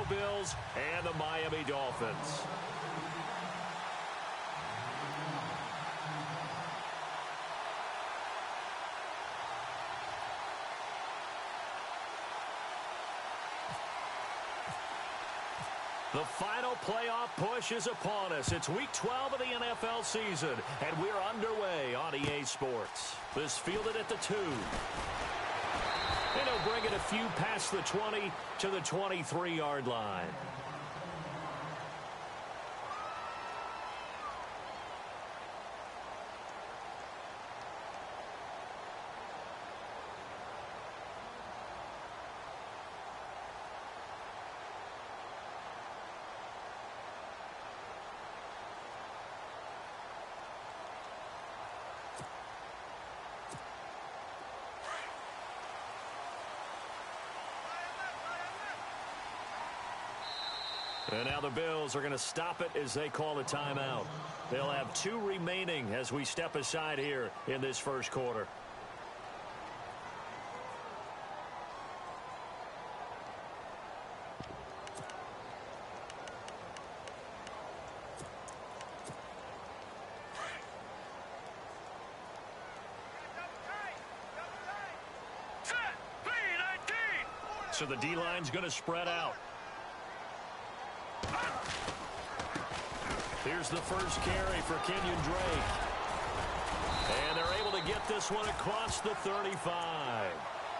Bills and the Miami Dolphins. The final playoff push is upon us. It's Week 12 of the NFL season, and we're underway on EA Sports. This fielded at the 2. And he'll bring it a few past the 20 to the 23-yard line. And now the Bills are going to stop it as they call a timeout. They'll have 2 remaining as we step aside here in this first quarter. So the D-line's going to spread out. Here's the first carry for Kenyon Drake. And they're able to get this one across the 35.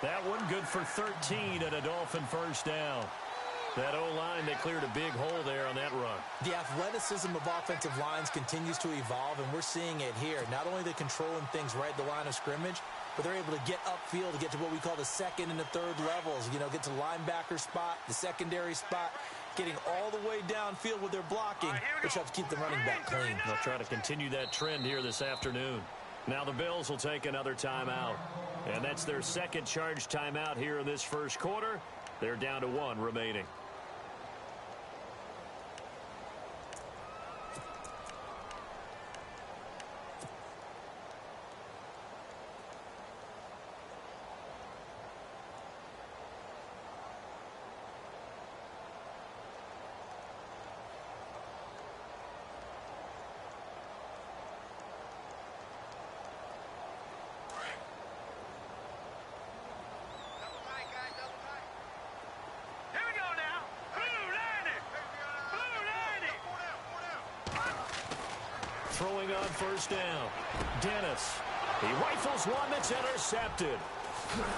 That one good for 13 and a Dolphin first down. That O-line, they cleared a big hole there on that run. The athleticism of offensive lines continues to evolve, and we're seeing it here. Not only are they controlling things right at the line of scrimmage, but they're able to get upfield to get to what we call the second and the third levels. You know, get to the linebacker spot, the secondary spot, getting all the way downfield with their blocking, which helps keep the running back clean. They'll try to continue that trend here this afternoon. Now the Bills will take another timeout. And that's their second charge timeout here in this first quarter. They're down to 1 remaining. Throwing on first down. Dennis. He rifles one that's intercepted.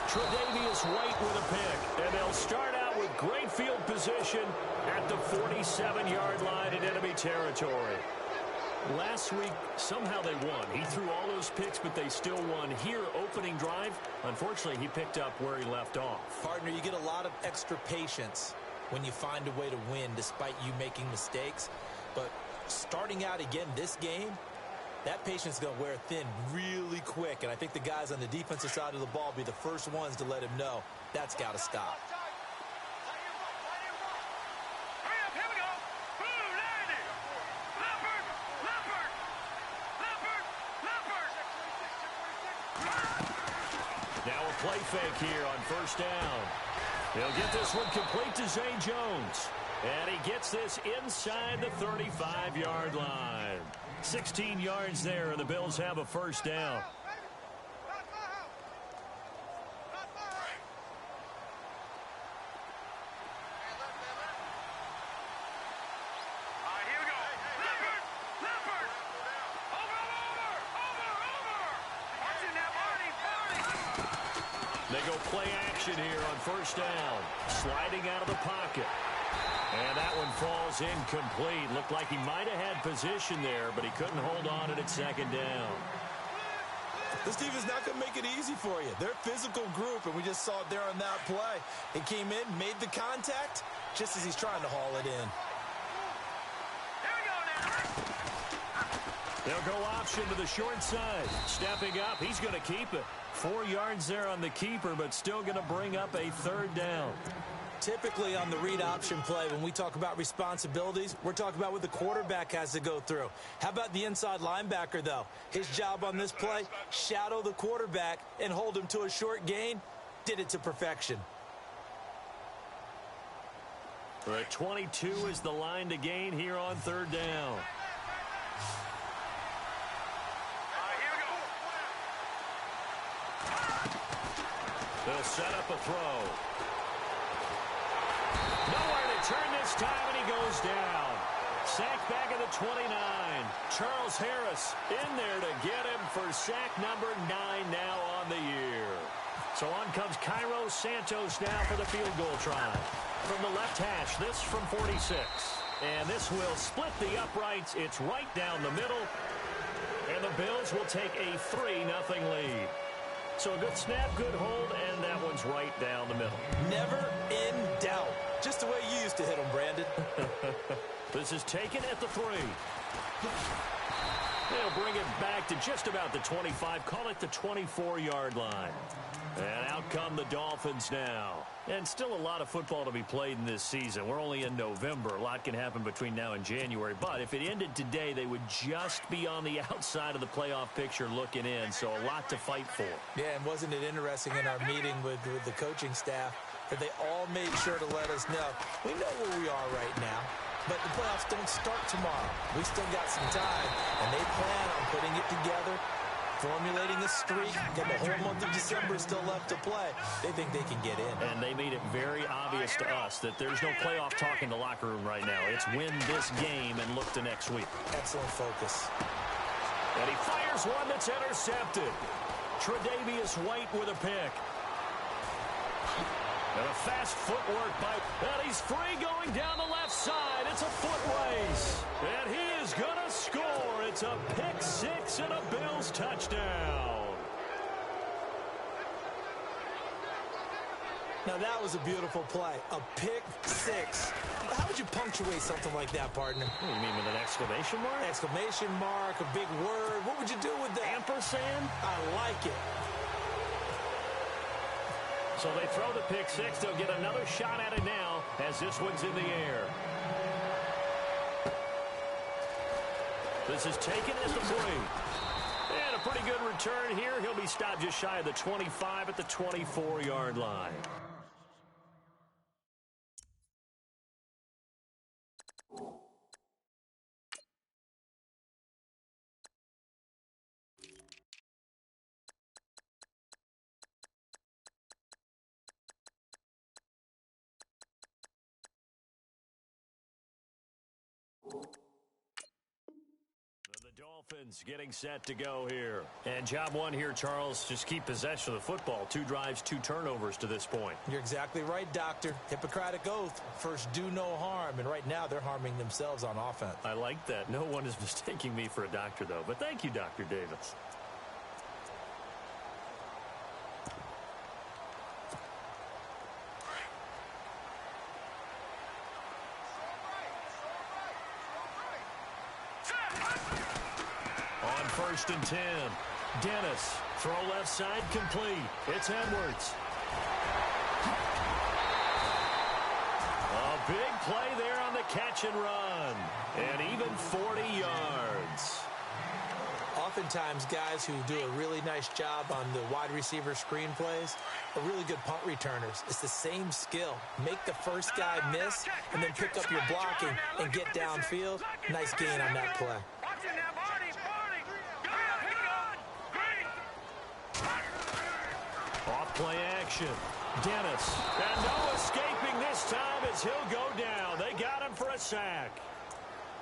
Tre'Davious White with a pick. And they'll start out with great field position at the 47-yard line in enemy territory. Last week, somehow they won. He threw all those picks, but they still won. Here, opening drive, unfortunately, he picked up where he left off. Partner, you get a lot of extra patience when you find a way to win despite you making mistakes. But starting out again this game, that patience is going to wear thin really quick. And I think the guys on the defensive side of the ball will be the first ones to let him know that's got to stop. Now a play fake here on first down. He'll get this one complete to Zay Jones. And he gets this inside the 35-yard line. 16 yards there, and the Bills have a first down. They go play action here on first down. Sliding out of the pocket. And that one falls incomplete. Looked like he might have had position there, but he couldn't hold on it at second down. This team is not going to make it easy for you. They're a physical group, and we just saw it there on that play. It came in, made the contact, just as he's trying to haul it in. They'll go option to the short side. Stepping up, he's going to keep it. 4 yards there on the keeper, but still going to bring up a third down. Typically on the read option play, when we talk about responsibilities, we're talking about what the quarterback has to go through. How about the inside linebacker, though? His job on this play, shadow the quarterback and hold him to a short gain. Did it to perfection. The 22 is the line to gain here on third down. They'll set up a throw. Nowhere to turn this time, and he goes down. Sack back at the 29. Charles Harris in there to get him for sack number 9 now on the year. So on comes Cairo Santos now for the field goal try. From the left hash, this from 46. And this will split the uprights. It's right down the middle. And the Bills will take a 3-0 lead. So a good snap, good hold, and that one's right down the middle. Never in doubt. Just the way you used to hit them, Brandon. This is taken at the 3. They'll bring it back to just about the 25. Call it the 24-yard line. And out come the Dolphins now. And still a lot of football to be played in this season. We're only in November. A lot can happen between now and January. But if it ended today, they would just be on the outside of the playoff picture looking in. So a lot to fight for. Yeah, and wasn't it interesting in our meeting with the coaching staff that they all made sure to let us know, we know where we are right now, but the playoffs don't start tomorrow. We still got some time, and they plan on putting it together, formulating a streak, and the whole month of December is still left to play. They think they can get in. And they made it very obvious to us that there's no playoff talk in the locker room right now. It's win this game and look to next week. Excellent focus. And he fires one that's intercepted. Tre'Davious White with a pick. And a fast footwork by, and he's free going down the left side. It's a foot race. And he is going to score. It's a pick 6 and a Bills touchdown. Now that was a beautiful play. A pick 6. How would you punctuate something like that, partner? What do you mean, with an exclamation mark? Exclamation mark, a big word. What would you do with that? Ampersand? I like it. So they throw the pick 6. They'll get another shot at it now as this one's in the air. This is taken at the 3. And a pretty good return here. He'll be stopped just shy of the 25 at the 24-yard line. The Dolphins getting set to go here. And job one here, Charles, just keep possession of the football. 2 drives, 2 turnovers to this point. You're exactly right, Doctor. Hippocratic oath. First, do no harm. And right now, they're harming themselves on offense. I like that. No one is mistaking me for a doctor, though. But thank you, Dr. Davis. First and 10. Dennis, throw left side complete. It's Edwards. A big play there on the catch and run. And even 40 yards. Oftentimes, guys who do a really nice job on the wide receiver screen plays are really good punt returners. It's the same skill. Make the first guy miss and then pick up your blocking and get downfield. Nice gain on that play. Play action. Dennis. And no escaping this time as he'll go down. They got him for a sack.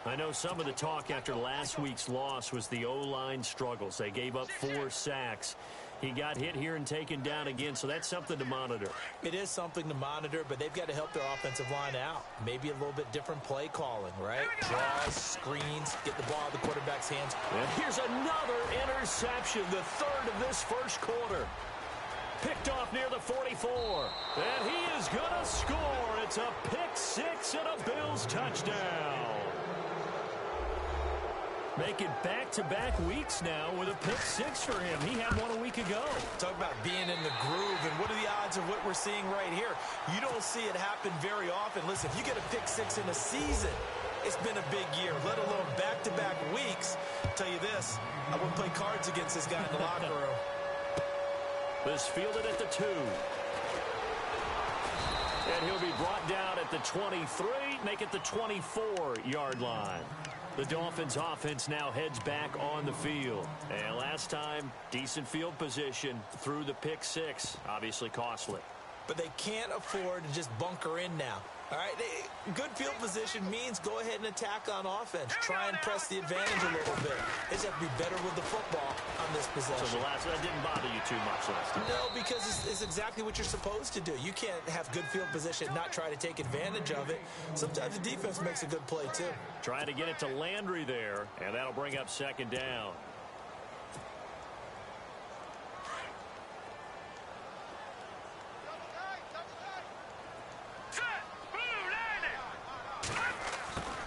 I know some of the talk after last week's loss was the O-line struggles. They gave up 4 sacks. He got hit here and taken down again, so that's something to monitor. It is something to monitor, but they've got to help their offensive line out. Maybe a little bit different play calling, right? Draws, screens, get the ball out of the quarterback's hands. And here's another interception, the 3rd of this first quarter. Picked off near the 44. And he is going to score. It's a pick 6 and a Bills touchdown. Making back-to-back weeks now with a pick 6 for him. He had one a week ago. Talk about being in the groove, and what are the odds of what we're seeing right here? You don't see it happen very often. Listen, if you get a pick 6 in a season, it's been a big year, let alone back-to-back weeks. I'll tell you this, I wouldn't play cards against this guy in the locker room. This fielded at the 2. And he'll be brought down at at the 23, make it the 24-yard line. The Dolphins offense now heads back on the field. And last time, decent field position through the pick six. Obviously costly. But they can't afford to just bunker in now. All right, good field position means go ahead and attack on offense. Try and press the advantage a little bit. They just have to be better with the football on this possession. So the last that didn't bother you too much last time? No, because it's exactly what you're supposed to do. You can't have good field position, not try to take advantage of it. Sometimes the defense makes a good play, too. Trying to get it to Landry there, and that'll bring up second down.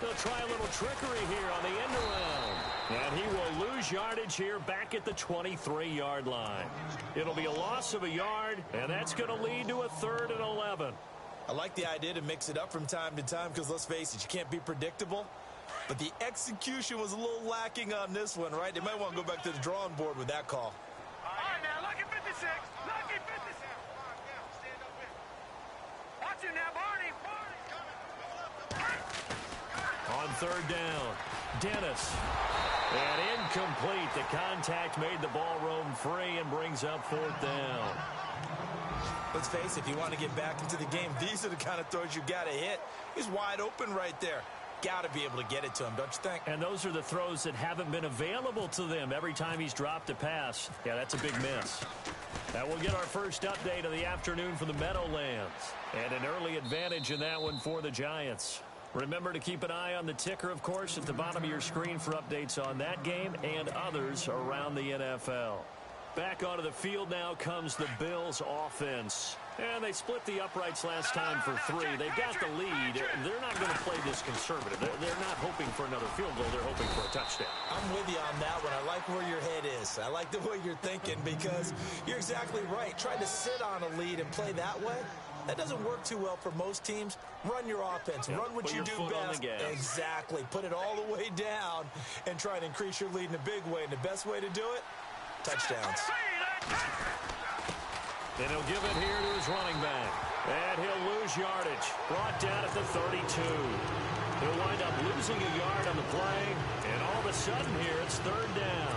They'll try a little trickery here on the end around. And he will lose yardage here back at the 23-yard line. It'll be a loss of a yard, and that's going to lead to a 3rd and 11. I like the idea to mix it up from time to time because, let's face it, you can't be predictable. But the execution was a little lacking on this one, right? They might want to go back to the drawing board with that call. All right, now, lucky 56. Lucky 56. Watch him now, Barney. On 3rd down, Dennis. And incomplete. The contact made the ball roam free and brings up 4th down. Let's face it, if you want to get back into the game, these are the kind of throws you got to hit. He's wide open right there. Got to be able to get it to him, don't you think? And those are the throws that haven't been available to them every time he's dropped a pass. Yeah, that's a big miss. That will get our first update of the afternoon for the Meadowlands. And an early advantage in that one for the Giants. Remember to keep an eye on the ticker, of course, at the bottom of your screen for updates on that game and others around the NFL. Back onto the field now comes the Bills offense. And they split the uprights last time for 3. They've got the lead. They're not going to play this conservative. They're not hoping for another field goal. They're hoping for a touchdown. I'm with you on that one. I like where your head is. I like the way you're thinking because you're exactly right. Trying to sit on a lead and play that way, that doesn't work too well for most teams. Run your offense. Run what you do best. Exactly. Put it all the way down and try to increase your lead in a big way. And the best way to do it, touchdowns. And he'll give it here to his running back. And he'll lose yardage. Brought down at the 32. He'll wind up losing a yard on the play. And all of a sudden here, it's 3rd down.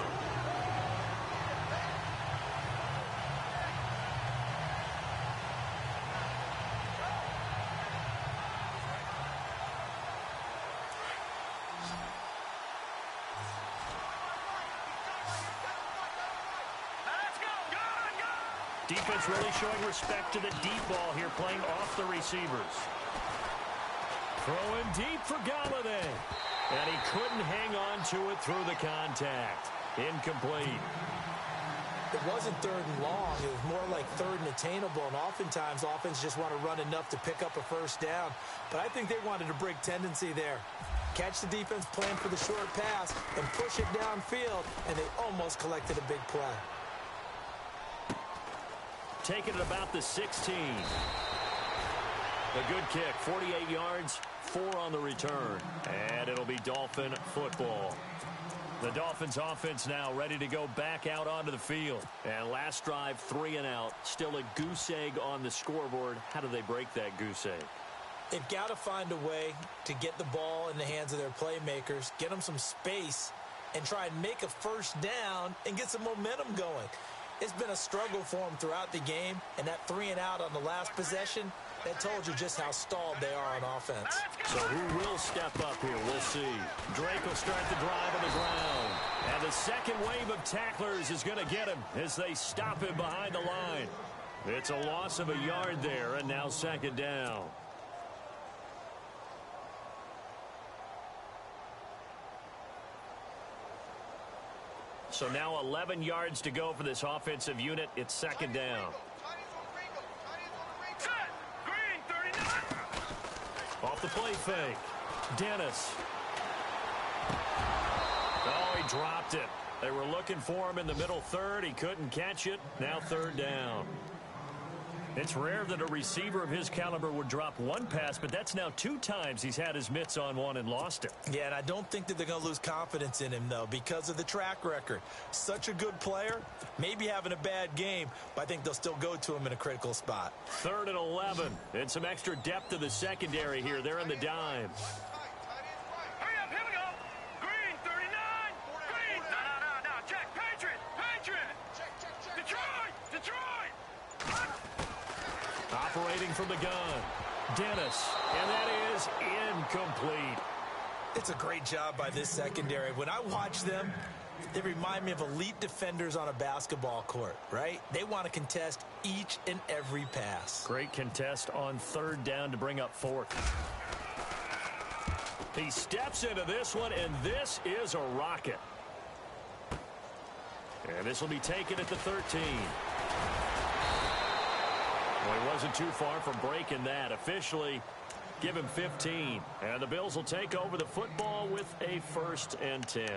Defense really showing respect to the deep ball here, playing off the receivers. Throwing deep for Galladay. And he couldn't hang on to it through the contact. Incomplete. It wasn't 3rd and long. It was more like 3rd and attainable. And oftentimes, offense just want to run enough to pick up a 1st down. But I think they wanted a break tendency there. Catch the defense, plan for the short pass, and push it downfield. And they almost collected a big play. Taking it about the 16. A good kick, 48 yards, 4 on the return. And it'll be Dolphin football. The Dolphins offense now ready to go back out onto the field. And last drive, 3 and out. Still a goose egg on the scoreboard. How do they break that goose egg? They've got to find a way to get the ball in the hands of their playmakers, get them some space, and try and make a 1st down and get some momentum going. It's been a struggle for them throughout the game, and that 3 and out on the last possession, that told you just how stalled they are on offense. So who will step up here? We'll see. Drake will start the drive on the ground. And the second wave of tacklers is going to get him as they stop him behind the line. It's a loss of a yard there, and now 2nd down. So now 11 yards to go for this offensive unit. It's 2nd down. Off the play fake. Dennis. Oh, he dropped it. They were looking for him in the middle 3rd. He couldn't catch it. Now 3rd down. It's rare that a receiver of his caliber would drop one pass, but that's now 2 times he's had his mitts on one and lost it. Yeah, and I don't think that they're going to lose confidence in him, though, because of the track record. Such a good player, maybe having a bad game, but I think they'll still go to him in a critical spot. 3rd and 11, and some extra depth to the secondary here. They're in the dime. Hurry up, here we go. Green, 39. Green. No. Check. Patriot. Detroit. Operating from the gun, Dennis, and that is incomplete. It's a great job by this secondary. When I watch them, they remind me of elite defenders on a basketball court, right? They want to contest each and every pass. Great contest on 3rd down to bring up 4th. He steps into this one, and this is a rocket. And this will be taken at the 13. Well, he wasn't too far from breaking that. Officially, give him 15. And the Bills will take over the football with a 1st and 10.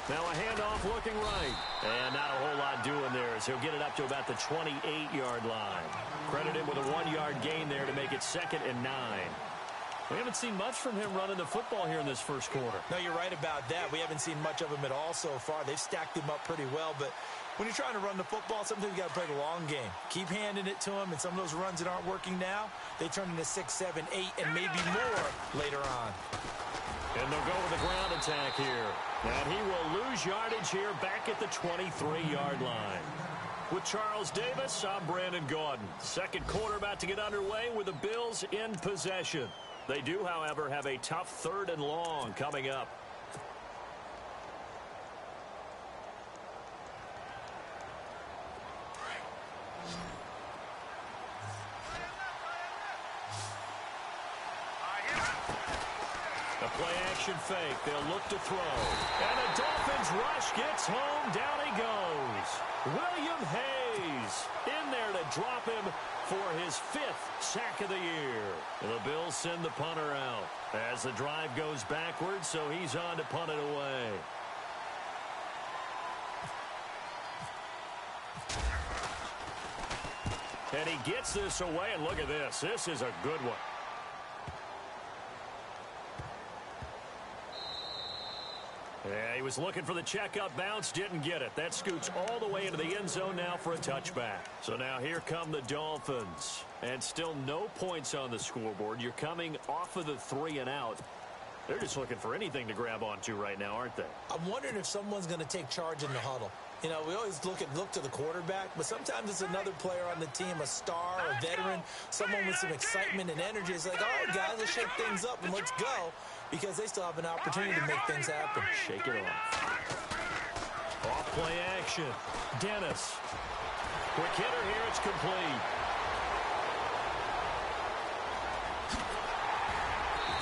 Now a handoff looking right. And not a whole lot doing there as he'll get it up to about the 28-yard line. Credit him with a 1-yard gain there to make it 2nd and 9. We haven't seen much from him running the football here in this first quarter. No, you're right about that. We haven't seen much of him at all so far. They've stacked him up pretty well, but when you're trying to run the football, sometimes you got to play the long game. Keep handing it to him, and some of those runs that aren't working now, they turn into 6, 7, 8, and maybe more later on. And they'll go with the ground attack here. And he will lose yardage here back at the 23-yard line. With Charles Davis, I'm Brandon Gaudin. Second quarter about to get underway with the Bills in possession. They do, however, have a tough 3rd and long coming up. A play-action fake. They'll look to throw. And the Dolphins rush gets home. Down he goes. William Hayes in there to drop him for his 5th sack of the year. And the Bills send the punter out as the drive goes backwards, so he's on to punt it away. And he gets this away, and look at this. This is a good one. Yeah, he was looking for the checkup bounce, didn't get it. That scoots all the way into the end zone now for a touchback. So now here come the Dolphins. And still no points on the scoreboard. You're coming off of the 3 and out. They're just looking for anything to grab onto right now, aren't they? I'm wondering if someone's going to take charge in the huddle. You know, we always look to the quarterback, but sometimes it's another player on the team, a star, a veteran, someone with some excitement and energy. It's like, all right, guys, let's shake things up and let's go, because they still have an opportunity to make things happen. Shake it off. Off play action. Dennis. Quick hitter here. It's complete.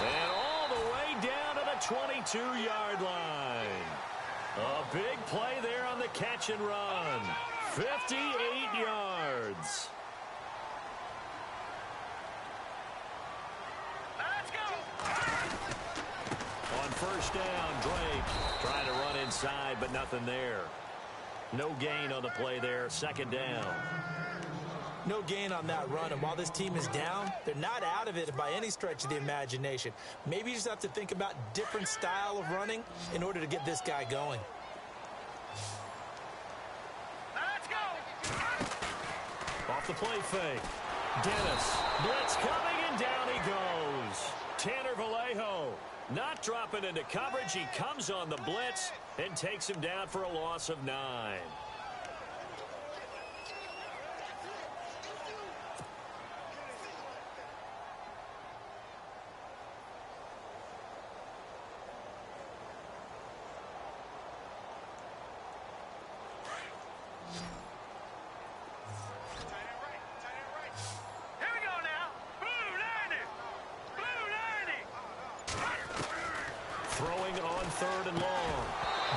And all the way down to the 22-yard line. A big play there on the catch and run. 58 yards. Let's go. On first down, Drake trying to run inside, but nothing there. No gain on the play there. 2nd down. No gain on that run, and while this team is down, they're not out of it by any stretch of the imagination. Maybe you just have to think about different style of running in order to get this guy going. Let's go. Off the play fake. Dennis. Blitz coming, and down he goes. Tanner Vallejo not dropping into coverage. He comes on the blitz and takes him down for a loss of 9. Throwing on 3rd and long.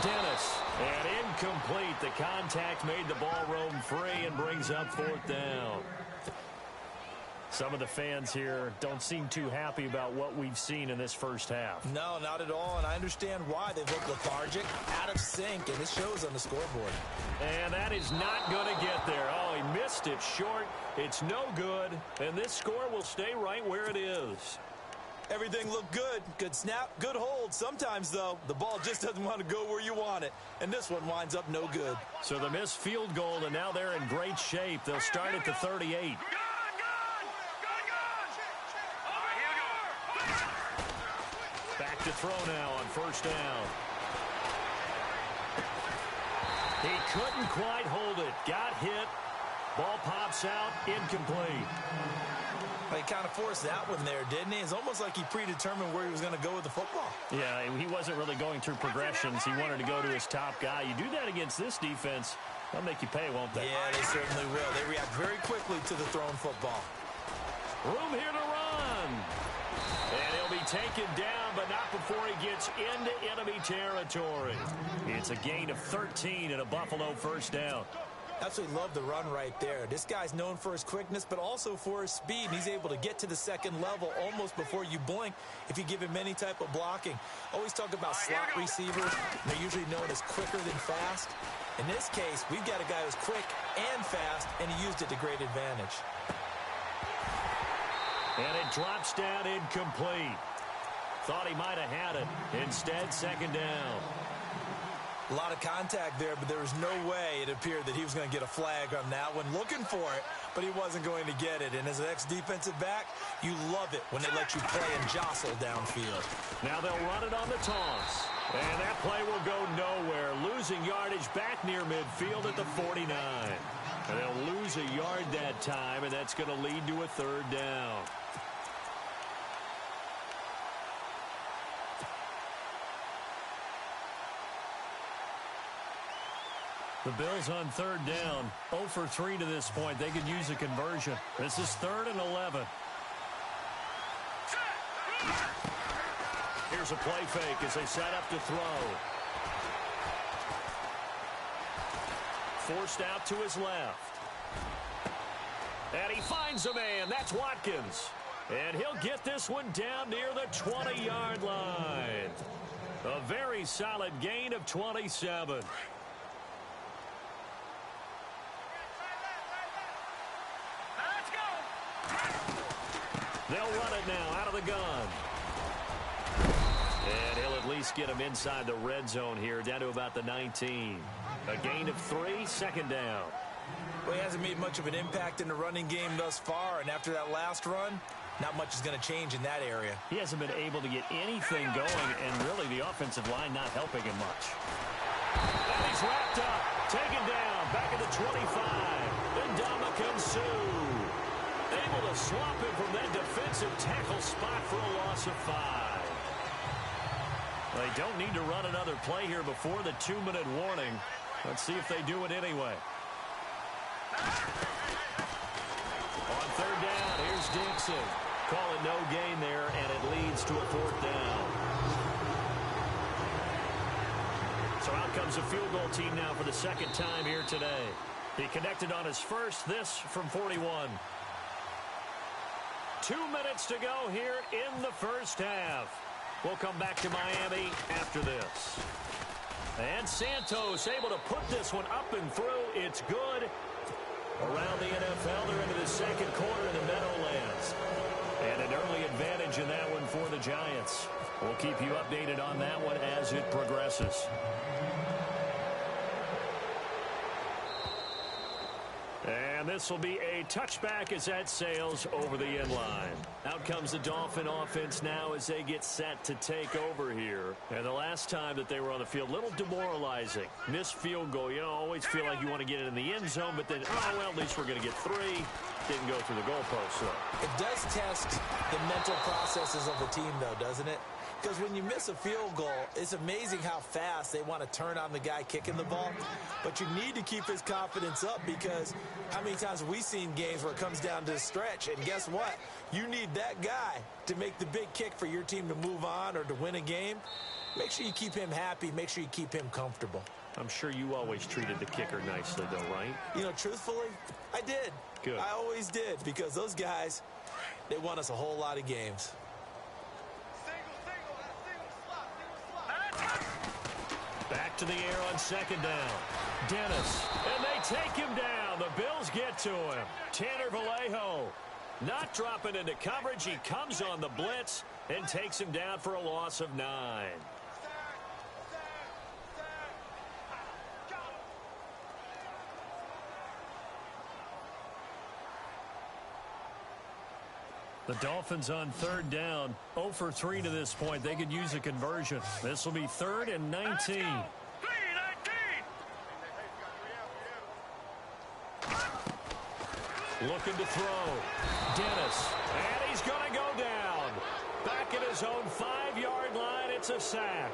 Dennis. And incomplete. The contact made the ball roam free and brings up fourth down. Some of the fans here don't seem too happy about what we've seen in this first half. No, not at all, and I understand why. They've looked lethargic, out of sync, and it shows on the scoreboard. And that is not going to get there. Oh, he missed it short. It's no good, and this score will stay right where it is. Everything looked good. Good snap, good hold. Sometimes, though, the ball just doesn't want to go where you want it, and this one winds up no good. So the missed field goal, and now they're in great shape. They'll start at the 38. Back to throw now on first down. He couldn't quite hold it. Got hit. Ball pops out. Incomplete. He kind of forced that one there, didn't he? It's almost like he predetermined where he was going to go with the football. Yeah, he wasn't really going through progressions. He wanted to go to his top guy. You do that against this defense, they'll make you pay, won't they? Yeah, they certainly will. They react very quickly to the thrown football. Room here to run. And he'll be taken down, but not before he gets into enemy territory. It's a gain of 13 and a Buffalo first down. Absolutely love the run right there. This guy's known for his quickness, but also for his speed. And he's able to get to the second level almost before you blink if you give him any type of blocking. Always talk about slot receivers. They're usually known as quicker than fast. In this case, we've got a guy who's quick and fast, and he used it to great advantage. And it drops down incomplete. Thought he might have had it. Instead, second down. A lot of contact there, but there was no way it appeared that he was going to get a flag on that one. Looking for it, but he wasn't going to get it. And as an ex-defensive back, you love it when they let you play and jostle downfield. Now they'll run it on the toss. And that play will go nowhere. Losing yardage back near midfield at the 49. And they'll lose a yard that time, and that's going to lead to a third down. The Bills on third down, 0 for 3 to this point. They could use a conversion. This is 3rd and 11. Here's a play fake as they set up to throw. Forced out to his left. And he finds a man. That's Watkins. And he'll get this one down near the 20-yard line. A very solid gain of 27. They'll run it now out of the gun. And he'll at least get him inside the red zone here, down to about the 19. A gain of 3, second down. Well, he hasn't made much of an impact in the running game thus far, and after that last run, not much is going to change in that area. He hasn't been able to get anything going, and really the offensive line not helping him much. And he's wrapped up, taken down, back at the 25. Ndamukong Suh. Able to swap him from that defensive tackle spot for a loss of 5. They don't need to run another play here before the 2-minute warning. Let's see if they do it anyway. On third down, here's Dixon. Call it no gain there, and it leads to a fourth down. So out comes a field goal team now for the second time here today. He connected on his first, this from 41. 2 minutes to go here in the first half. We'll come back to Miami after this. And Santos able to put this one up and through. It's good. Around the NFL, they're into the second quarter in the Meadowlands. And an early advantage in that one for the Giants. We'll keep you updated on that one as it progresses. And this will be a touchback as that sails over the end line. Out comes the Dolphin offense now as they get set to take over here. And the last time that they were on the field, a little demoralizing. Missed field goal. You know, always feel like you want to get it in the end zone, but then, oh, well, at least we're going to get 3. Didn't go through the goalpost, though. It does test the mental processes of the team, though, doesn't it? Because when you miss a field goal, it's amazing how fast they want to turn on the guy kicking the ball. But you need to keep his confidence up, because how many times have we seen games where it comes down to the stretch? And guess what? You need that guy to make the big kick for your team to move on or to win a game. Make sure you keep him happy. Make sure you keep him comfortable. I'm sure you always treated the kicker nicely, though, right? You know, truthfully, I did. Good. I always did, because those guys, they won us a whole lot of games. Back to the air on second down. Dennis, and they take him down. The Bills get to him. Tanner Vallejo not dropping into coverage. He comes on the blitz and takes him down for a loss of 9. The Dolphins on third down, 0 for 3 to this point. They could use a conversion. This will be 3rd and 19. Looking to throw. Dennis, and he's going to go down. Back at his own 5-yard line, it's a sack.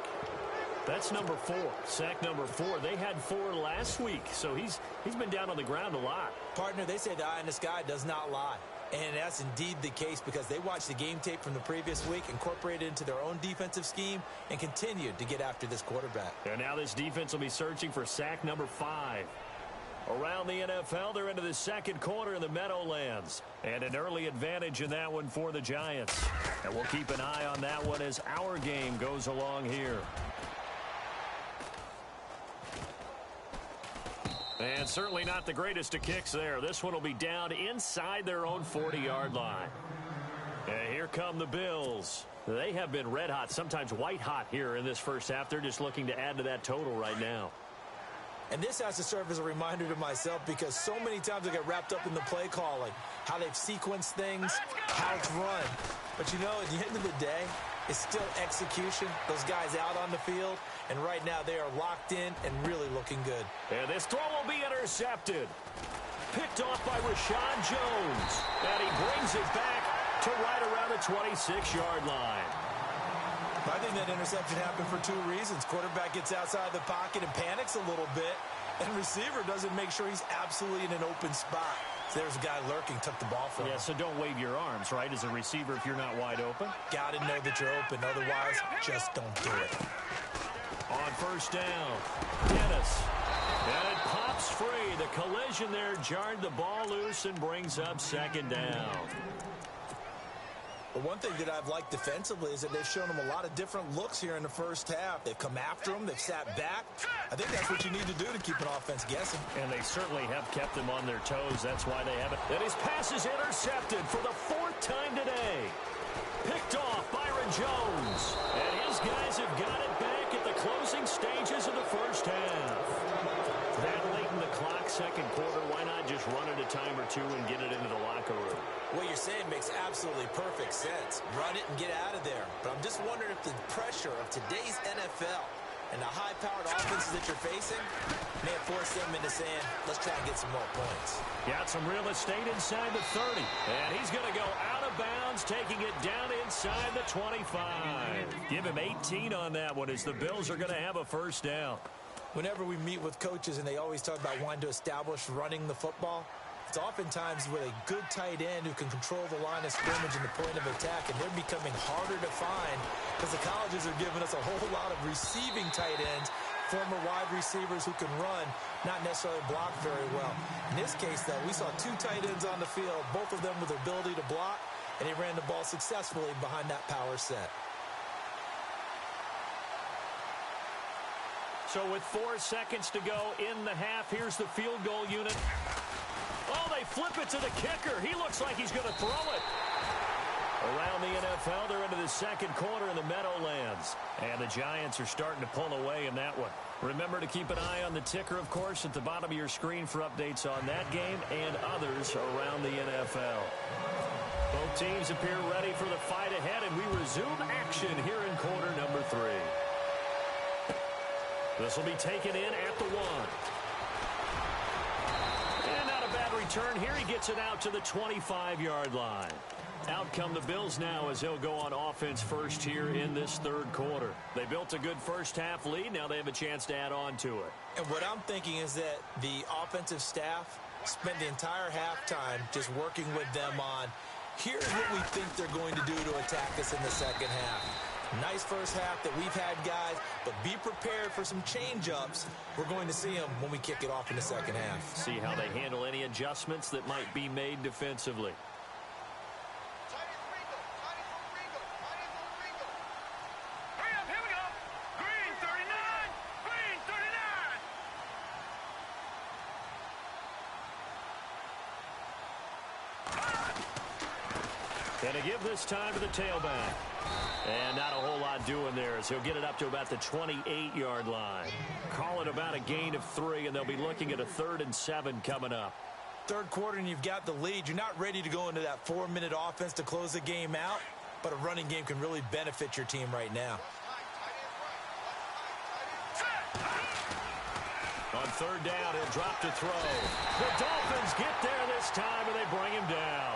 That's number 4, sack number 4. They had 4 last week, so he's been down on the ground a lot. Partner, they say the eye in the sky does not lie. And that's indeed the case, because they watched the game tape from the previous week, incorporated it into their own defensive scheme, and continued to get after this quarterback. And now this defense will be searching for sack number 5. Around the NFL, they're into the second quarter in the Meadowlands. And an early advantage in that one for the Giants. And we'll keep an eye on that one as our game goes along here. And certainly not the greatest of kicks there. This one will be down inside their own 40-yard line. And here come the Bills. They have been red hot, sometimes white hot here in this first half. They're just looking to add to that total right now. And this has to serve as a reminder to myself, because so many times I get wrapped up in the play calling, how they've sequenced things, how it's run. But, you know, at the end of the day, it's still execution. Those guys out on the field, and right now they are locked in and really looking good. And this throw will be intercepted. Picked off by Rashawn Jones. And he brings it back to right around the 26-yard line. I think that interception happened for 2 reasons. Quarterback gets outside the pocket and panics a little bit, and receiver doesn't make sure he's absolutely in an open spot. So there's a guy lurking, took the ball from him. Yeah, so don't wave your arms, right, as a receiver if you're not wide open. Got to know that you're open. Otherwise, just don't do it. On first down, Dennis. And it pops free. The collision there jarred the ball loose and brings up second down. But one thing that I've liked defensively is that they've shown them a lot of different looks here in the first half. They've come after them. They've sat back. I think that's what you need to do to keep an offense guessing. And they certainly have kept them on their toes. That's why they haven't. And his pass is intercepted for the 4th time today. Picked off Byron Jones. And his guys have got it back at the closing stages of the first half. That late in the clock, second quarter, why not just run it a time or two and get it into the locker room? What you're saying makes absolutely perfect sense. Run it and get out of there. But I'm just wondering if the pressure of today's NFL and the high-powered offenses that you're facing may have forced them into saying, let's try and get some more points. Got some real estate inside the 30. And he's going to go out of bounds, taking it down inside the 25. Give him 18 on that one as the Bills are going to have a first down. Whenever we meet with coaches and they always talk about wanting to establish running the football, it's oftentimes with a good tight end who can control the line of scrimmage and the point of attack, and they're becoming harder to find because the colleges are giving us a whole lot of receiving tight ends, former wide receivers who can run, not necessarily block very well. In this case, though, we saw 2 tight ends on the field, both of them with the ability to block, and he ran the ball successfully behind that power set. So with 4 seconds to go in the half, here's the field goal unit. Oh, they flip it to the kicker. He looks like he's going to throw it. Around the NFL, they're into the second quarter in the Meadowlands. And the Giants are starting to pull away in that one. Remember to keep an eye on the ticker, of course, at the bottom of your screen for updates on that game and others around the NFL. Both teams appear ready for the fight ahead, and we resume action here in quarter number 3. This will be taken in at the 1. And not a bad return here. He gets it out to the 25-yard line. Out come the Bills now as they'll go on offense first here in this third quarter. They built a good first-half lead. Now they have a chance to add on to it. And what I'm thinking is that the offensive staff spent the entire halftime just working with them on, here's what we think they're going to do to attack us in the second half. Nice first half that we've had, guys, but be prepared for some change-ups. We're going to see them when we kick it off in the second half. See how they handle any adjustments that might be made defensively. Hurry up, here we go. Green 39, green 39. Gonna give this time to the tailback. And not a whole lot doing there as he'll get it up to about the 28-yard line. Call it about a gain of 3, and they'll be looking at a 3rd and 7 coming up. Third quarter and you've got the lead. You're not ready to go into that 4-minute offense to close the game out, but a running game can really benefit your team right now. On 3rd down, he'll drop to throw. The Dolphins get there this time, and they bring him down.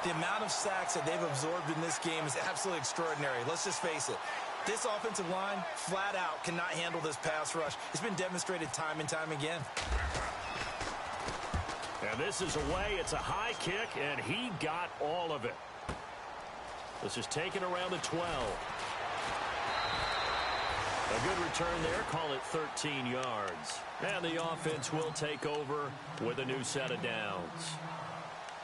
The amount of sacks that they've absorbed in this game is absolutely extraordinary. Let's just face it. This offensive line, flat out, cannot handle this pass rush. It's been demonstrated time and time again. And this is away. It's a high kick, and he got all of it. This is taken around the 12. A good return there. Call it 13 yards. And the offense will take over with a new set of downs.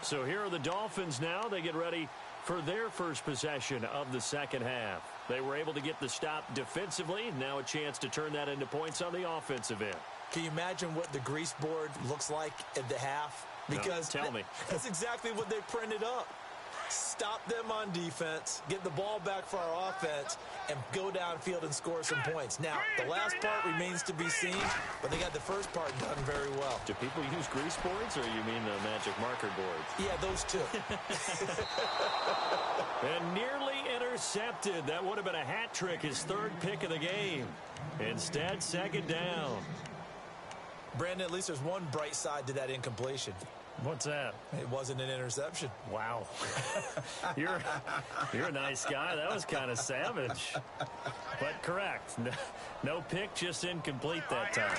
So here are the Dolphins now. They get ready for their first possession of the second half. They were able to get the stop defensively. Now a chance to turn that into points on the offensive end. Can you imagine what the grease board looks like at the half? Because no, tell me. That's exactly what they printed up. Stop them on defense, get the ball back for our offense, and go downfield and score some points. Now, the last part remains to be seen, but they got the first part done very well. Do people use grease boards, or you mean the magic marker boards? Yeah, those two. And nearly intercepted. That would have been a hat trick, his 3rd pick of the game. Instead, 2nd down. Brandon, at least there's one bright side to that incompletion. What's that? It wasn't an interception. Wow. You're a nice guy. That was kind of savage. But correct. No pick, just incomplete that time.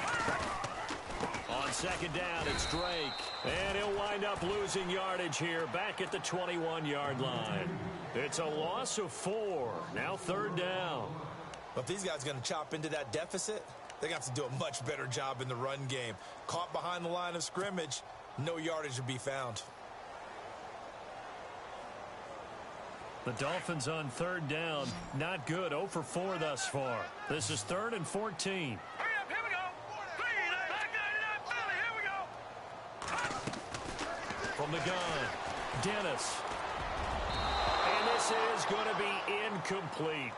On 2nd down, it's Drake. And he'll wind up losing yardage here back at the 21-yard line. It's a loss of 4. Now 3rd down. But if these guys are going to chop into that deficit, they're going to have to do a much better job in the run game. Caught behind the line of scrimmage, no yardage to be found. The Dolphins on 3rd down. Not good. 0 for 4 thus far. This is 3rd and 14. Hurry up, here we go. Green, back 99, Billy, here we go. From the gun, Dennis. And this is going to be incomplete.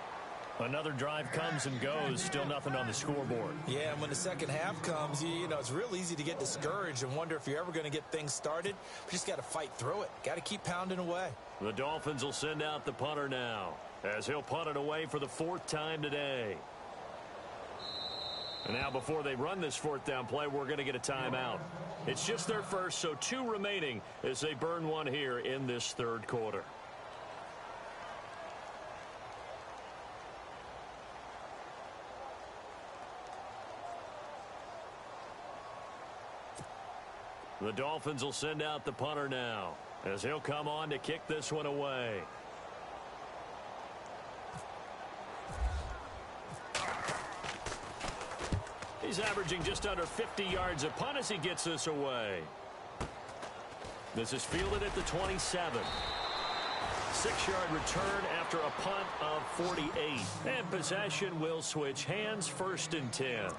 Another drive comes and goes. Still nothing on the scoreboard. Yeah, and when the second half comes, you know, it's real easy to get discouraged and wonder if you're ever going to get things started. We just got to fight through it. Got to keep pounding away. The Dolphins will send out the punter now, as he'll punt it away for the 4th time today. And now before they run this 4th down play, we're going to get a timeout. It's just their first, so 2 remaining as they burn one here in this 3rd quarter. The Dolphins will send out the punter now, as he'll come on to kick this one away. He's averaging just under 50 yards a punt as he gets this away. This is fielded at the 27. 6-yard return after a punt of 48. And possession will switch hands, 1st and 10.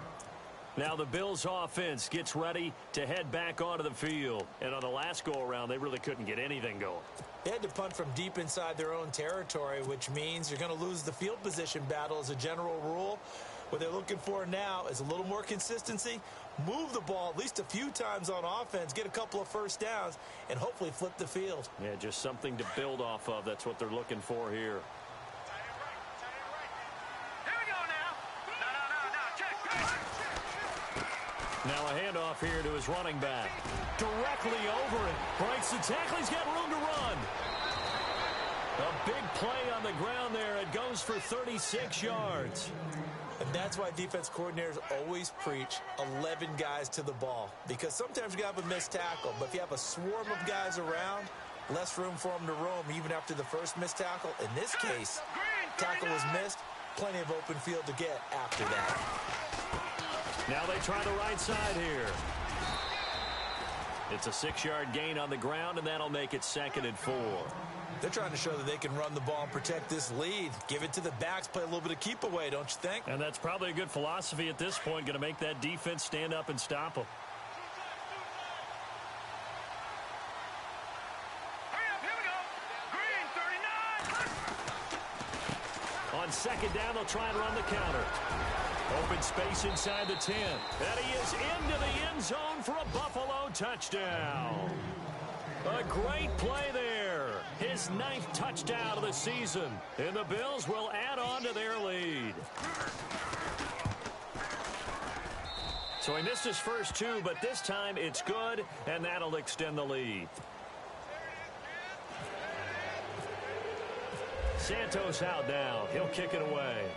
Now the Bills offense gets ready to head back onto the field. And on the last go-around, they really couldn't get anything going. They had to punt from deep inside their own territory, which means you're going to lose the field position battle as a general rule. What they're looking for now is a little more consistency, move the ball at least a few times on offense, get a couple of 1st downs, and hopefully flip the field. Yeah, just something to build off of. That's what they're looking for here. Here we go now. No, check. Now a handoff here to his running back. Directly over it. Breaks the tackle. He's got room to run. A big play on the ground there. It goes for 36 yards. And that's why defense coordinators always preach 11 guys to the ball. Because sometimes you have a missed tackle, but if you have a swarm of guys around, less room for them to roam even after the first missed tackle. In this case, Tackle was missed. Plenty of open field to get after that. Now they try the right side here. It's a 6-yard gain on the ground, and that'll make it 2nd and 4. They're trying to show that they can run the ball and protect this lead. Give it to the backs, play a little bit of keep away, don't you think? And that's probably a good philosophy at this point, going to make that defense stand up and stop them. Here we go. Green 39. On 2nd down, they'll try and run the counter. Open space inside the 10. And he is into the end zone for a Buffalo touchdown. A great play there. His 9th touchdown of the season. And the Bills will add on to their lead. So he missed his first 2, but this time it's good, and that'll extend the lead. Santos out now. He'll kick it away.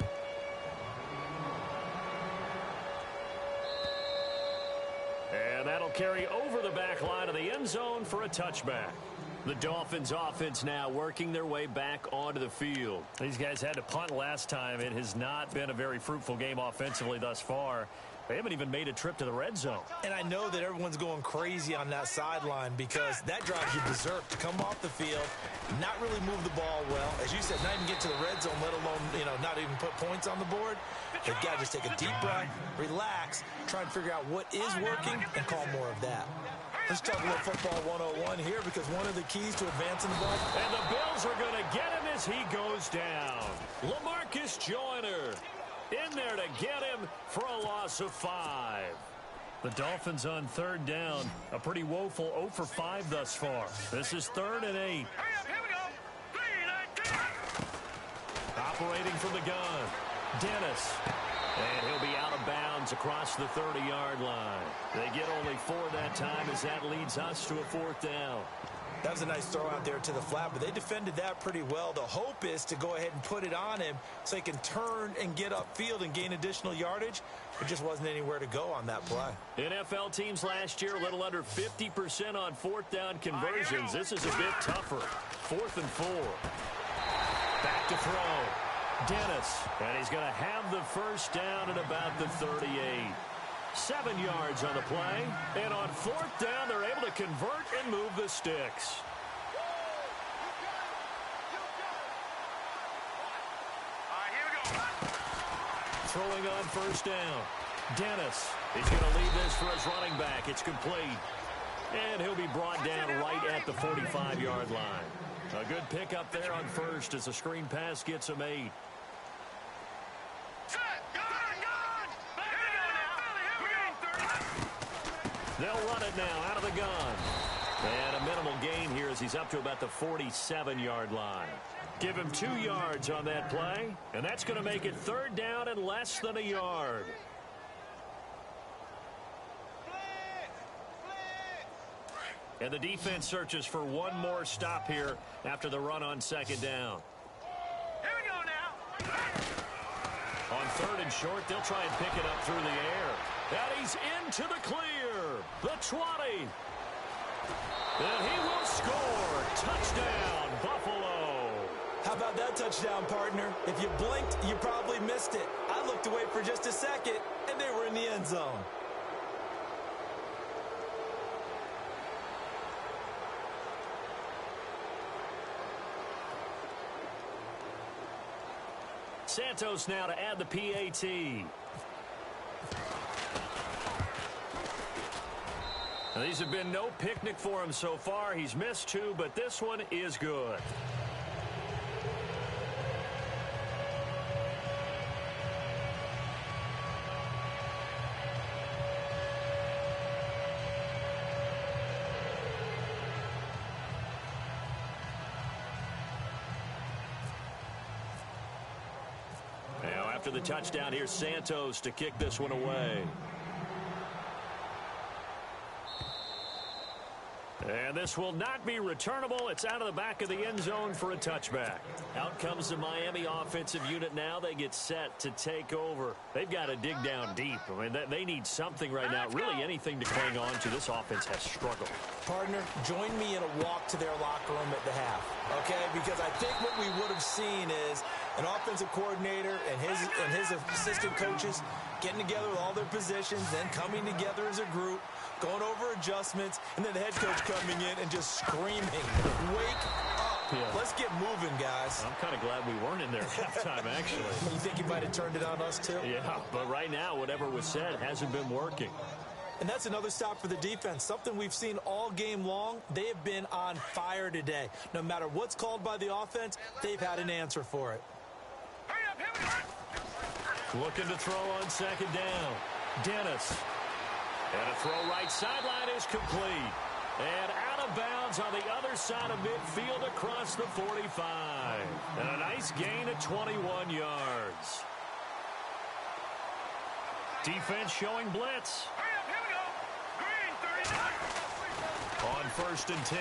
And that'll carry over the back line of the end zone for a touchback. The Dolphins offense now working their way back onto the field. These guys had to punt last time. It has not been a very fruitful game offensively thus far. They haven't even made a trip to the red zone. And I know that everyone's going crazy on that sideline because that drives you berserk to come off the field, not really move the ball well. As you said, not even get to the red zone, let alone, not even put points on the board. They've got to just take a deep breath, relax, try and figure out what is working and call more of that. Let's talk a little football 101 here because one of the keys to advancing the ball. And the Bills are going to get him as he goes down. LaMarcus Joyner in there to get him for a loss of 5. The Dolphins on 3rd down. A pretty woeful 0 for 5 thus far. This is 3rd and 8. Here we go. Green 19. Operating from the gun. Dennis. And he'll be out of bounds across the 30-yard line. They get only 4 that time as that leads us to a 4th down. That was a nice throw out there to the flat, but they defended that pretty well. The hope is to go ahead and put it on him so he can turn and get upfield and gain additional yardage. There just wasn't anywhere to go on that play. NFL teams last year a little under 50% on 4th down conversions. This is a bit tougher. 4th and 4. Back to throw. Dennis. And he's going to have the first down at about the 38. 7 yards on the play. And on 4th down, they're able to convert and move the sticks. Here we go. Throwing on 1st down. Dennis. He's going to lead this for his running back. It's complete. And he'll be brought down right at the 45-yard line. A good pickup there on 1st as the screen pass gets him 8. They'll run it now out of the gun. And a minimal gain here as he's up to about the 47-yard line. Give him 2 yards on that play, and that's going to make it 3rd down and less than a yard. And the defense searches for one more stop here after the run on 2nd down. Here we go now. On 3rd and short, they'll try and pick it up through the air. And he's into the clear. The 20. And he will score. Touchdown, Buffalo. How about that touchdown, partner? If you blinked, you probably missed it. I looked away for just a second, and they were in the end zone. Santos now to add the PAT. Now, these have been no picnic for him so far. He's missed 2, but this one is good. Now, after the touchdown, here's Santos to kick this one away. And this will not be returnable. It's out of the back of the end zone for a touchback. Out comes the Miami offensive unit now. They get set to take over. They've got to dig down deep. I mean, they need something right now, really anything to cling on to. This offense has struggled. Partner, join me in a walk to their locker room at the half, okay? Because I think what we would have seen is an offensive coordinator and his assistant coaches getting together with all their positions, then coming together as a group, going over adjustments, and then the head coach coming in and just screaming, wake up. Yeah. Let's get moving, guys. I'm kind of glad we weren't in there at halftime, actually. You think he might have turned it on us, too? Yeah, but right now, whatever was said hasn't been working. And that's another stop for the defense, something we've seen all game long. They have been on fire today. No matter what's called by the offense, they've had an answer for it. Looking to throw on second down. Dennis. And a throw right sideline is complete. And out of bounds on the other side of midfield across the 45. And a nice gain of 21 yards. Defense showing blitz. On 1st and 10.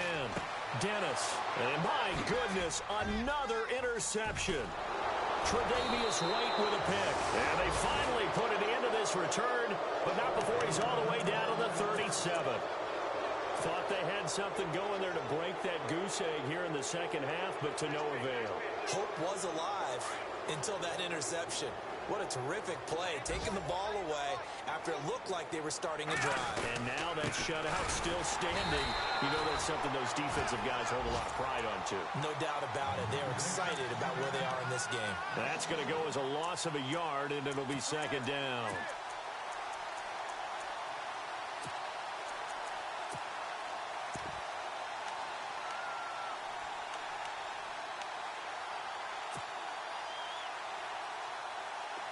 Dennis. And my goodness, another interception. Tre'Davious White with a pick. And they finally put an end to this return, but not before he's all the way down to the 37. Thought they had something going there to break that goose egg here in the second half, but to no avail. Hope was alive until that interception. What a terrific play, taking the ball away after it looked like they were starting a drive. And now that shutout still standing. You know that's something those defensive guys hold a lot of pride on, too. No doubt about it. They're excited about where they are in this game. That's going to go as a loss of a yard, and it'll be second down.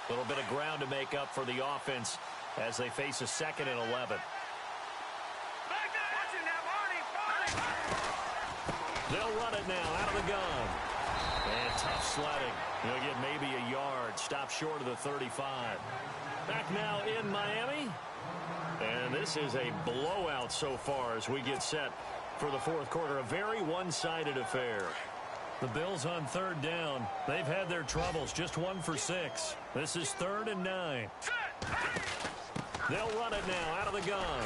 A little bit of ground to make up for the offense as they face a 2nd and 11. They'll run it now out of the gun. And tough sledding. He'll get maybe a yard. Stop short of the 35. Back now in Miami. And this is a blowout so far as we get set for the 4th quarter. A very one-sided affair. The Bills on 3rd down. They've had their troubles. Just 1 for 6. This is 3rd and 9. They'll run it now out of the gun.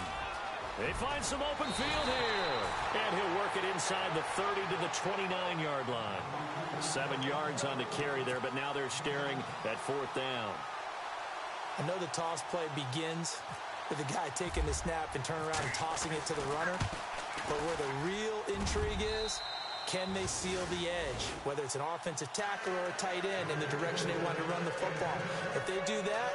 They find some open field here. And he'll work it inside the 30 to the 29-yard line. 7 yards on the carry there, but now they're staring at 4th down. I know the toss play begins with the guy taking the snap and turn around and tossing it to the runner. But where the real intrigue is, can they seal the edge, whether it's an offensive tackle or a tight end in the direction they want to run the football? If they do that,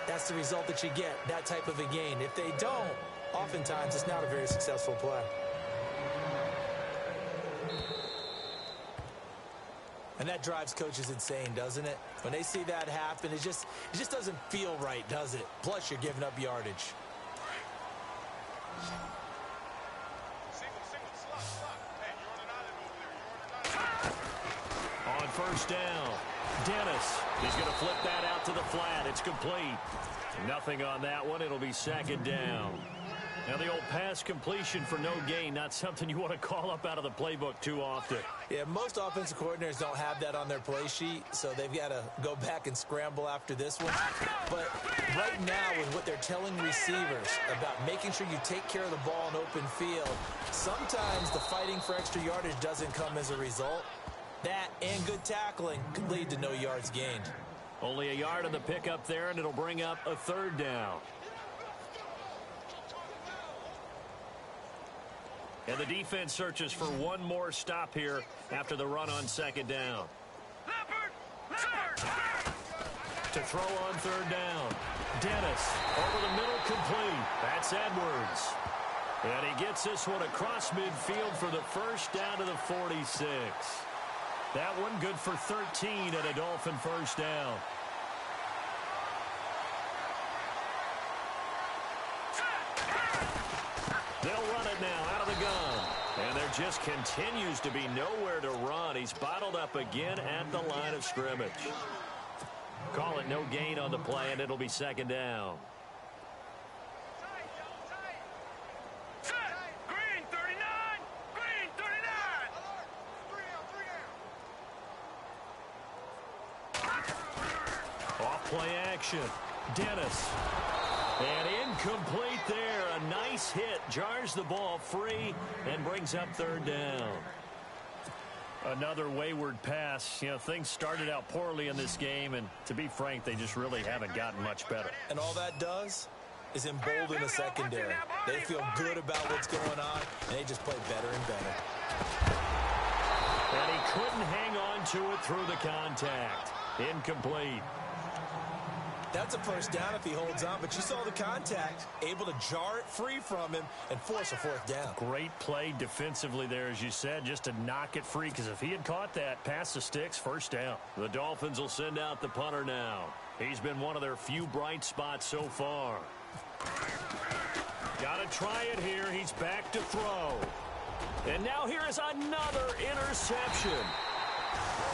that's the result that you get, that type of a gain. If they don't, oftentimes it's not a very successful play. And that drives coaches insane, doesn't it? When they see that happen, it just doesn't feel right, does it? Plus, you're giving up yardage. On 1st down, Dennis. He's going to flip that out to the flat. It's complete. Nothing on that one. It'll be 2nd down. Now, the old pass completion for no gain, not something you want to call up out of the playbook too often. Yeah, most offensive coordinators don't have that on their play sheet, so they've got to go back and scramble after this one. But right now, with what they're telling receivers about making sure you take care of the ball in open field, sometimes the fighting for extra yardage doesn't come as a result. That and good tackling could lead to no yards gained. Only a yard on the pickup there, and it'll bring up a 3rd down. And the defense searches for one more stop here after the run on 2nd down. To throw on 3rd down. Dennis over the middle, complete. That's Edwards. And he gets this one across midfield for the 1st down to the 46. That one good for 13 and a Dolphin 1st down. They'll run it now out of the gun. And there just continues to be nowhere to run. He's bottled up again at the line of scrimmage. Call it no gain on the play, and it'll be 2nd down. Green 39. play action. Dennis. And incomplete there. A nice hit. Jars the ball free and brings up third down. Another wayward pass. You know, things started out poorly in this game, and to be frank, they just really haven't gotten much better. And all that does is embolden the secondary. They feel good about what's going on, and they just play better and better. And he couldn't hang on to it through the contact. Incomplete. That's a first down if he holds on, but you saw the contact, able to jar it free from him and force a fourth down. Great play defensively there, as you said, just to knock it free, because if he had caught that, past the sticks, first down. The Dolphins will send out the punter now. He's been one of their few bright spots so far. Got to try it here. He's back to throw. And now here is another interception.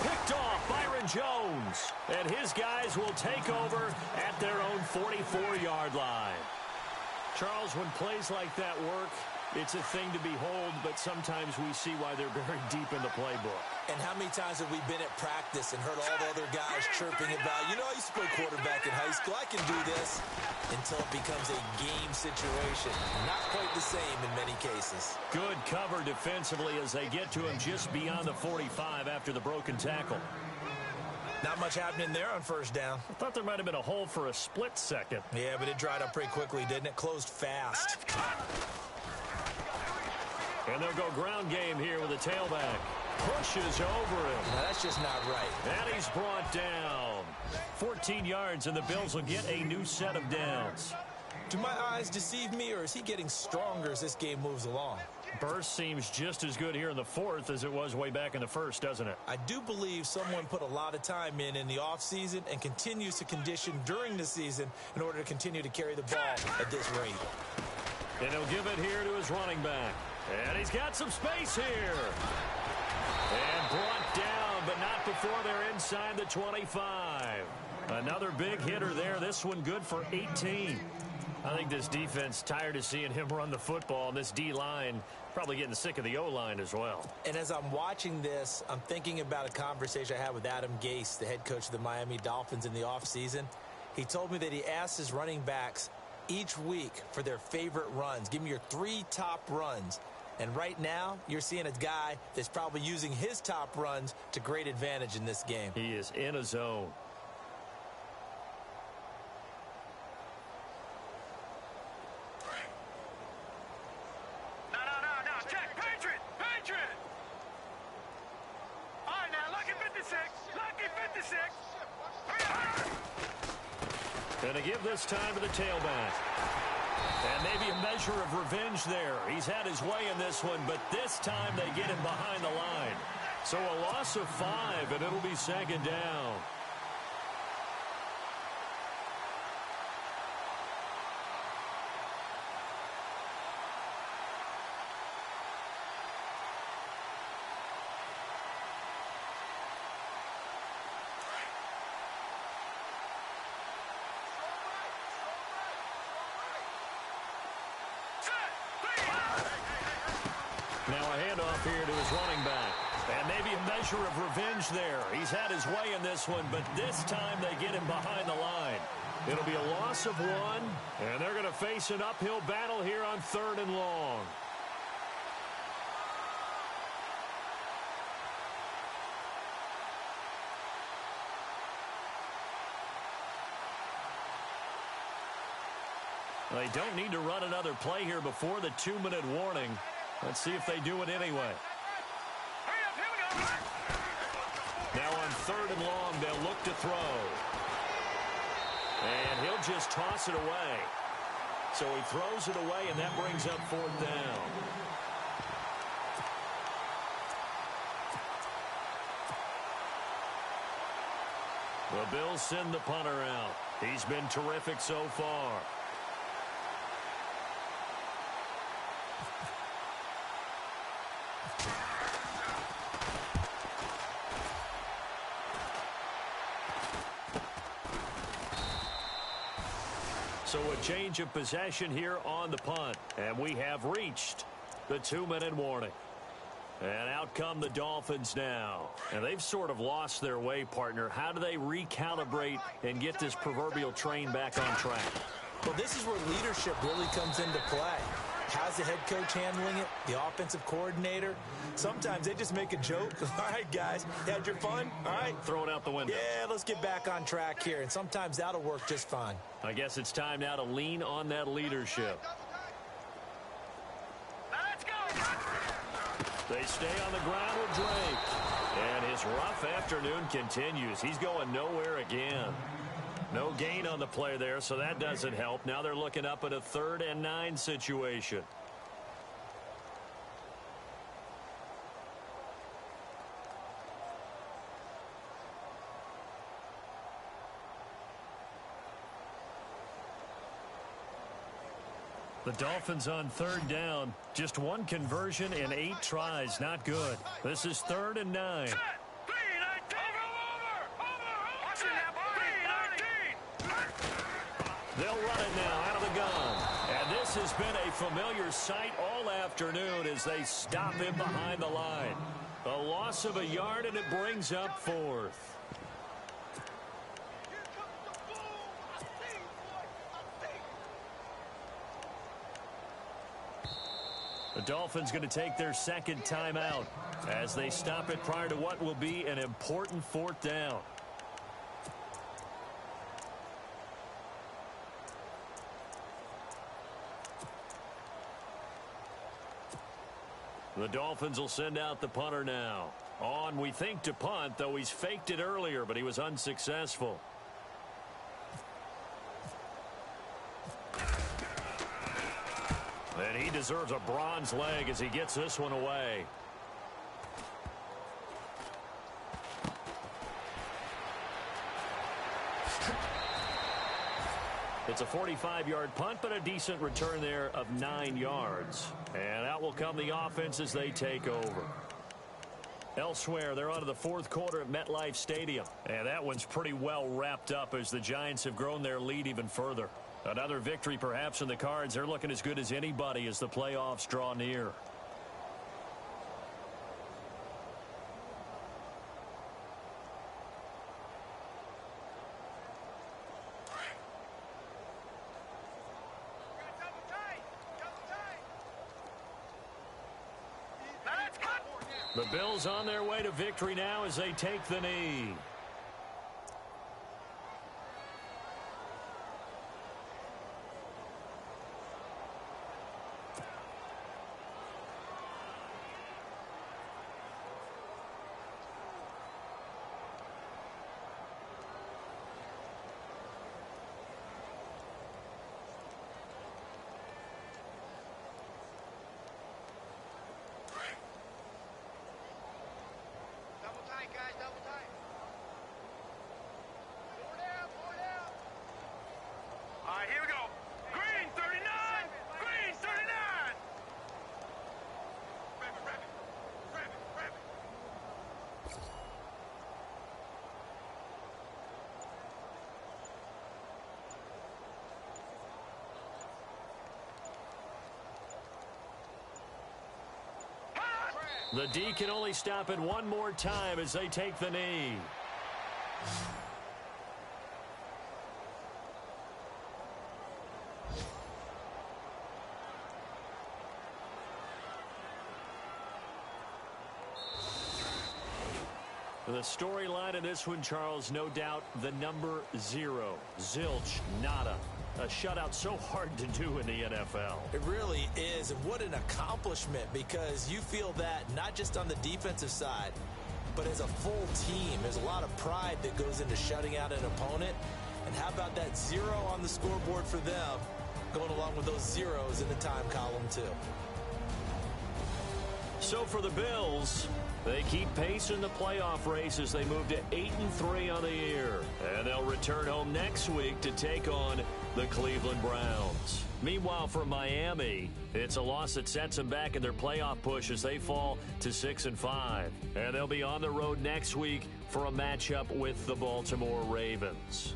Picked off Byron Jones. And his guys will take over at their own 44-yard line. Charles, when plays like that work, it's a thing to behold, but sometimes we see why they're very deep in the playbook. And how many times have we been at practice and heard all the other guys chirping about, you know, I used to play quarterback in high school, I can do this, until it becomes a game situation. Not quite the same in many cases. Good cover defensively as they get to him just beyond the 45 after the broken tackle. Not much happening there on first down. I thought there might have been a hole for a split second. Yeah, but it dried up pretty quickly, didn't it? Closed fast. And they'll go ground game here with a tailback. Pushes over him. Now, that's just not right. And he's brought down. 14 yards, and the Bills will get a new set of downs. Do my eyes deceive me, or is he getting stronger as this game moves along? Burst seems just as good here in the fourth as it was way back in the first, doesn't it? I do believe someone put a lot of time in the offseason and continues to condition during the season in order to continue to carry the ball at this rate. And he'll give it here to his running back. And he's got some space here. And brought down, but not before they're inside the 25. Another big hitter there. This one good for 18. I think this defense tired of seeing him run the football, and this D-line probably getting sick of the O-line as well. And as I'm watching this, I'm thinking about a conversation I had with Adam Gase, the head coach of the Miami Dolphins in the offseason. He told me that he asked his running backs each week for their favorite runs. Give me your 3 top runs. And right now, you're seeing a guy that's probably using his top runs to great advantage in this game. He is in a zone. No. Check. Patriot. All right, now, lucky 56. And to give this time to the tailback. And maybe a measure of revenge there. He's had his way in this one, but this time they get him behind the line. So a loss of 5, and it'll be second down. Now a handoff here to his running back. And maybe a measure of revenge there. He's had his way in this one, but this time they get him behind the line. It'll be a loss of 1, and they're going to face an uphill battle here on 3rd and long. They don't need to run another play here before the 2-minute warning. Let's see if they do it anyway. Now on 3rd and long, they'll look to throw. And he'll just toss it away. So he throws it away, and that brings up 4th down. The Bills send the punter out. He's been terrific so far. So a change of possession here on the punt. And we have reached the 2-minute warning. And out come the Dolphins now. And they've sort of lost their way, partner. How do they recalibrate and get this proverbial train back on track? Well, this is where leadership really comes into play. How's the head coach handling it? The offensive coordinator? Sometimes they just make a joke. All right, guys, you had your fun? All right. Throw it out the window. Yeah, let's get back on track here. And sometimes that'll work just fine. I guess it's time now to lean on that leadership. Let's go. They stay on the ground with Drake. And his rough afternoon continues. He's going nowhere again. No gain on the play there, so that doesn't help. Now they're looking up at a 3rd and 9 situation. The Dolphins on 3rd down. Just one conversion in 8 tries. Not good. This is 3rd and 9. Set. 319. Over. Watch it now, 319. They'll run it now out of the gun. And this has been a familiar sight all afternoon as they stop him behind the line. A loss of a yard, and it brings up 4th. The Dolphins going to take their 2nd timeout as they stop it prior to what will be an important 4th down. The Dolphins will send out the punter now. On, we think, to punt, though he's faked it earlier, but he was unsuccessful. And he deserves a bronze leg as he gets this one away. It's a 45-yard punt, but a decent return there of 9 yards. And out will come the offense as they take over. Elsewhere, they're on to the 4th quarter at MetLife Stadium. And that one's pretty well wrapped up as the Giants have grown their lead even further. Another victory perhaps in the cards. They're looking as good as anybody as the playoffs draw near. The Bills on their way to victory now as they take the knee. Here we go. Green 39. Green 39. Grab it. The D can only stop it one more time as they take the knee. The storyline in this one, Charles, no doubt the number 0. Zilch, nada. A shutout so hard to do in the NFL. It really is, and what an accomplishment, because you feel that not just on the defensive side, but as a full team. There's a lot of pride that goes into shutting out an opponent. And how about that 0 on the scoreboard for them, going along with those zeros in the time column too. So for the Bills, they keep pace in the playoff race as they move to 8-3 on the year. And they'll return home next week to take on the Cleveland Browns. Meanwhile, for Miami, it's a loss that sets them back in their playoff push as they fall to 6-5. And they'll be on the road next week for a matchup with the Baltimore Ravens.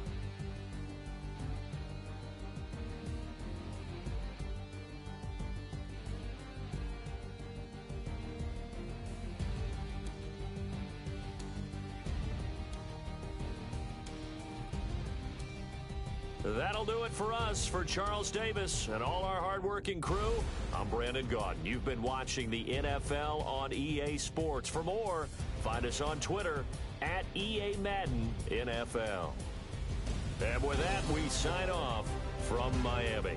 That'll do it for us. For Charles Davis and all our hardworking crew, I'm Brandon Gaudin. You've been watching the NFL on EA Sports. For more, find us on Twitter at EA Madden NFL. And with that, we sign off from Miami.